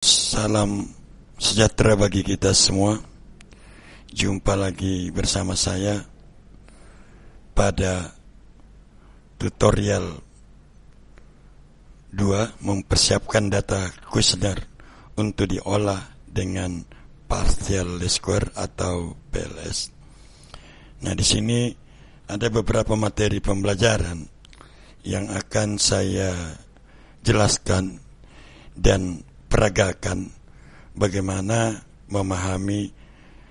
Salam sejahtera bagi kita semua. Jumpa lagi bersama saya pada tutorial 2 mempersiapkan data kuesioner untuk diolah dengan partial least square atau PLS. Nah, di sini ada beberapa materi pembelajaran yang akan saya jelaskan dan peragakan bagaimana memahami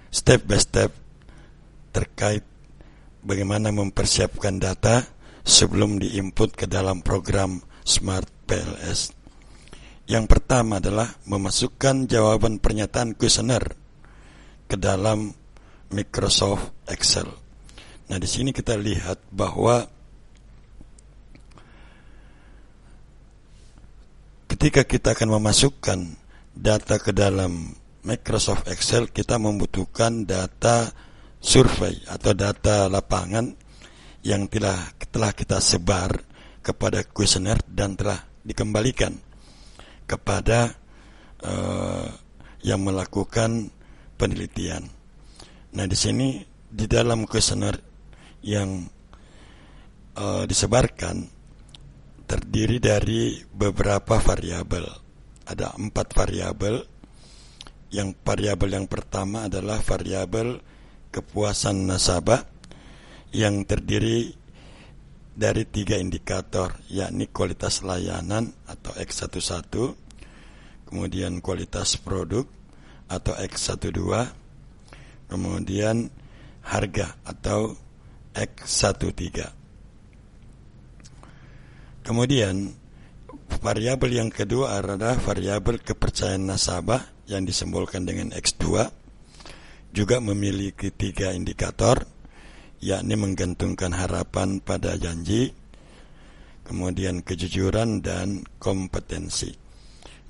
step by step terkait bagaimana mempersiapkan data sebelum diinput ke dalam program Smart PLS. Yang pertama adalah memasukkan jawaban pernyataan kuesioner ke dalam Microsoft Excel. Nah, di sini kita lihat bahwa ketika kita akan memasukkan data ke dalam Microsoft Excel, kita membutuhkan data survei atau data lapangan yang telah kita sebar kepada kuesioner dan telah dikembalikan kepada yang melakukan penelitian. Nah, di sini di dalam kuesioner yang disebarkan terdiri dari beberapa variabel. Ada 4 variabel. Yang variabel yang pertama adalah variabel kepuasan nasabah yang terdiri dari 3 indikator, yakni kualitas layanan atau X11, kemudian kualitas produk atau X12, kemudian harga atau X13. Kemudian variabel yang kedua adalah variabel kepercayaan nasabah yang disimbolkan dengan X2, juga memiliki 3 indikator, yakni menggantungkan harapan pada janji, kemudian kejujuran dan kompetensi.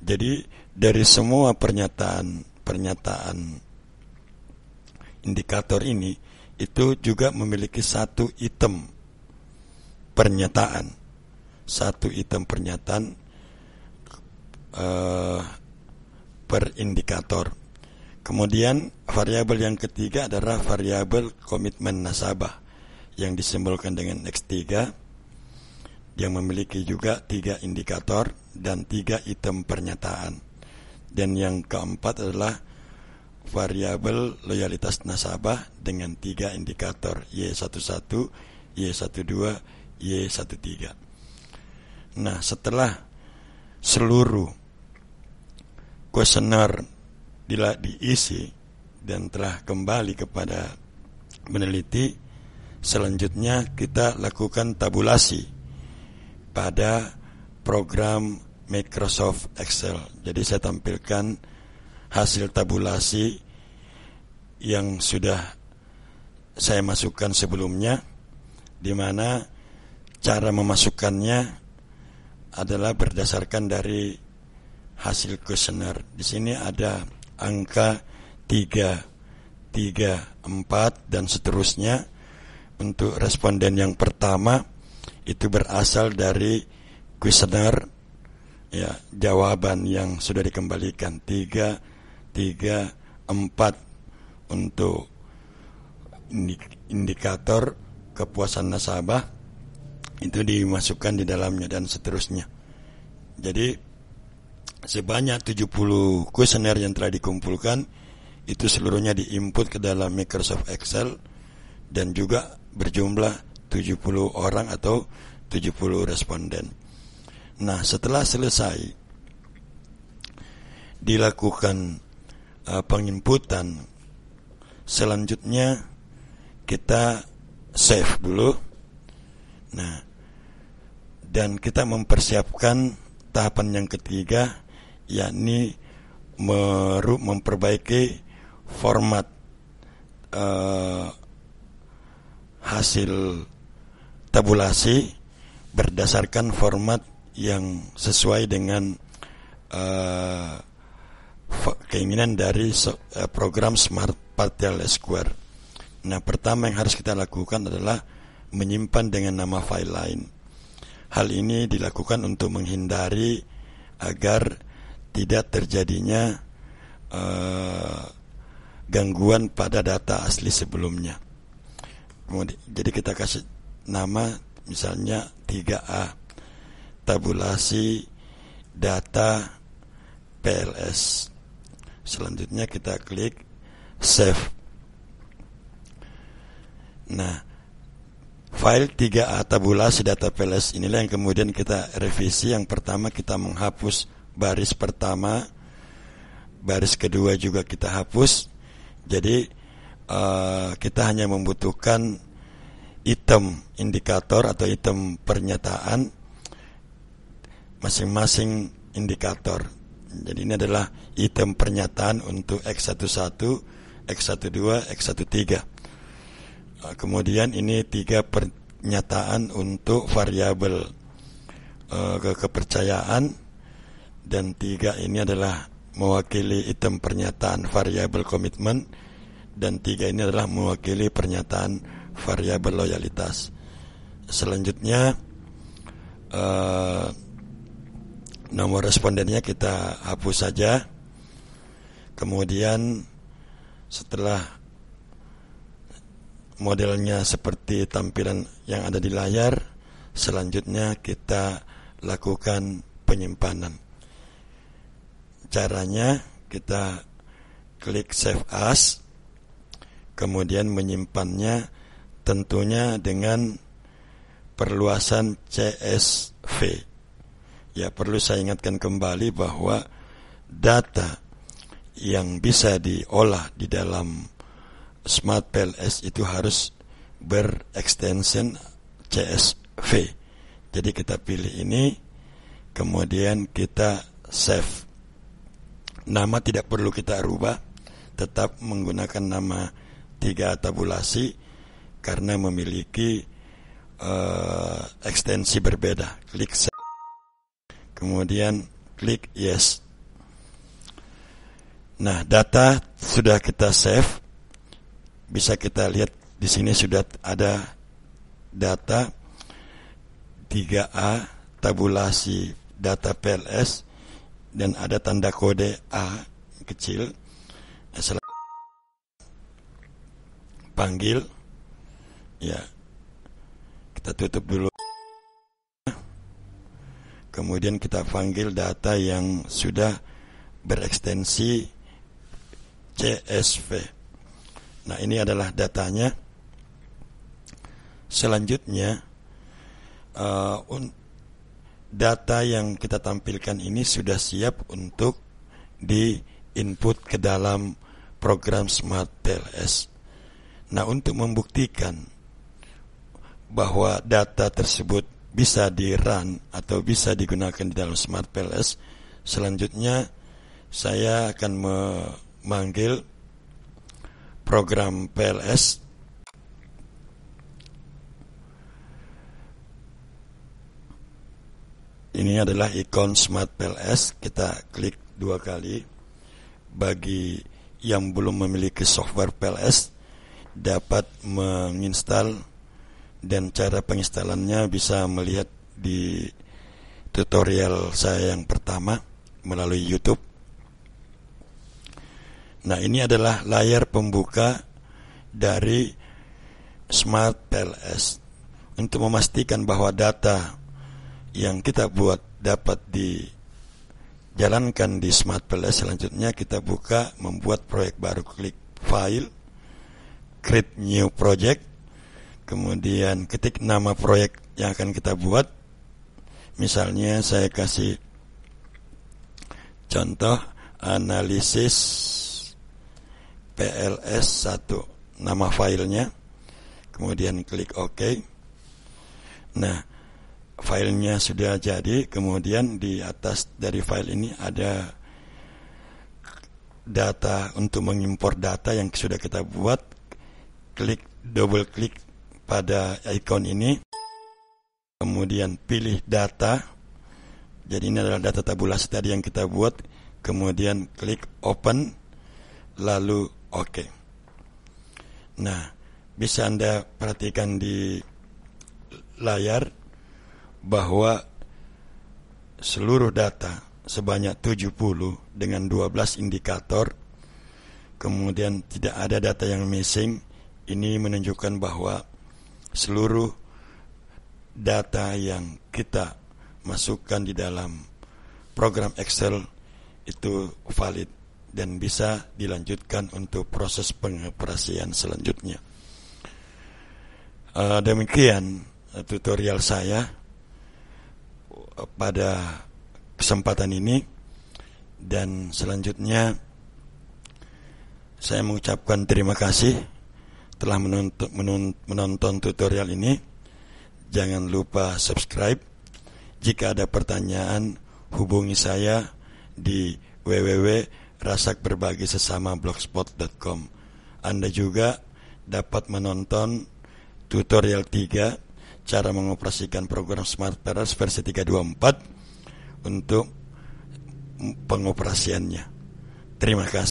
Jadi dari semua pernyataan indikator ini itu juga memiliki satu item pernyataan per indikator. Kemudian variabel yang ketiga adalah variabel komitmen nasabah yang disimbolkan dengan X3 yang memiliki juga 3 indikator dan 3 item pernyataan. Dan yang keempat adalah variabel loyalitas nasabah dengan 3 indikator Y11, Y12, Y13. Nah, setelah seluruh kuesioner diisi dan telah kembali kepada peneliti, selanjutnya kita lakukan tabulasi pada program Microsoft Excel. Jadi saya tampilkan hasil tabulasi yang sudah saya masukkan sebelumnya, di mana cara memasukkannya adalah berdasarkan dari hasil kuesioner. Di sini ada angka 3, 4 dan seterusnya. Untuk responden yang pertama itu berasal dari kuesioner, ya, jawaban yang sudah dikembalikan 3, 4 untuk indikator kepuasan nasabah itu dimasukkan di dalamnya dan seterusnya. Jadi sebanyak 70 kuesioner yang telah dikumpulkan itu seluruhnya diinput ke dalam Microsoft Excel dan juga berjumlah 70 orang atau 70 responden. Nah, setelah selesai dilakukan penginputan, selanjutnya kita save dulu. Nah, dan kita mempersiapkan tahapan yang ketiga, yakni memperbaiki format hasil tabulasi berdasarkan format yang sesuai dengan keinginan dari program Smart Partial Least Square. Nah, pertama yang harus kita lakukan adalah menyimpan dengan nama file lain. Hal ini dilakukan untuk menghindari agar tidak terjadinya gangguan pada data asli sebelumnya. Kemudian, jadi kita kasih nama misalnya 3A, tabulasi data PLS. Selanjutnya kita klik save. Nah, file 3A tabulasi data PLS inilah yang kemudian kita revisi. Yang pertama kita menghapus baris pertama, baris kedua juga kita hapus. Jadi kita hanya membutuhkan item indikator atau item pernyataan masing-masing indikator. Jadi ini adalah item pernyataan untuk X11, X12, X13. Kemudian ini 3 pernyataan untuk variabel kepercayaan, dan 3 ini adalah mewakili item pernyataan variabel komitmen, dan 3 ini adalah mewakili pernyataan variabel loyalitas. Selanjutnya nomor respondennya kita hapus saja. Kemudian setelah modelnya seperti tampilan yang ada di layar, selanjutnya kita lakukan penyimpanan. Caranya kita klik save as, kemudian menyimpannya tentunya dengan perluasan CSV. Ya, perlu saya ingatkan kembali bahwa data yang bisa diolah di dalam Smart PLS itu harus berekstensi CSV. Jadi kita pilih ini, kemudian kita save. Nama tidak perlu kita rubah, tetap menggunakan nama 3 tabulasi karena memiliki ekstensi berbeda. Klik save, kemudian klik yes. Nah, data sudah kita save. Bisa kita lihat di sini sudah ada data 3A tabulasi data PLS dan ada tanda kode A kecil. Panggil, ya, kita tutup dulu. Kemudian kita panggil data yang sudah berekstensi CSV. Nah, ini adalah datanya. Selanjutnya, data yang kita tampilkan ini sudah siap untuk di-input ke dalam program Smart PLS. Nah, untuk membuktikan bahwa data tersebut bisa di-run atau bisa digunakan di dalam Smart PLS, selanjutnya saya akan memanggil program PLS. Ini adalah ikon Smart PLS. Kita klik 2 kali. Bagi yang belum memiliki software PLS, dapat menginstal, dan cara penginstalannya bisa melihat di tutorial saya yang pertama melalui YouTube. Nah, ini adalah layar pembuka dari Smart PLS. Untuk memastikan bahwa data yang kita buat dapat dijalankan di Smart PLS, selanjutnya kita buka membuat proyek baru. Klik File, Create New Project, kemudian ketik nama proyek yang akan kita buat. Misalnya saya kasih contoh analisis PLS 1, nama filenya, kemudian klik OK. Nah, filenya sudah jadi. Kemudian di atas dari file ini ada data untuk mengimpor data yang sudah kita buat. Double klik pada ikon ini, kemudian pilih data. Jadi ini adalah data tabulasi tadi yang kita buat. Kemudian klik open, lalu OK. Nah, bisa Anda perhatikan di layar bahwa seluruh data sebanyak 70 dengan 12 indikator. Kemudian tidak ada data yang missing. Ini menunjukkan bahwa seluruh data yang kita masukkan di dalam program Excel itu valid dan bisa dilanjutkan untuk proses pengoperasian selanjutnya. Demikian tutorial saya pada kesempatan ini, dan selanjutnya saya mengucapkan terima kasih telah menonton tutorial ini. Jangan lupa subscribe. Jika ada pertanyaan, hubungi saya di www.rasakberbagisesama.blogspot.com. Anda juga dapat menonton tutorial 3 cara mengoperasikan program Smart Parallels versi 324 untuk pengoperasiannya. Terima kasih.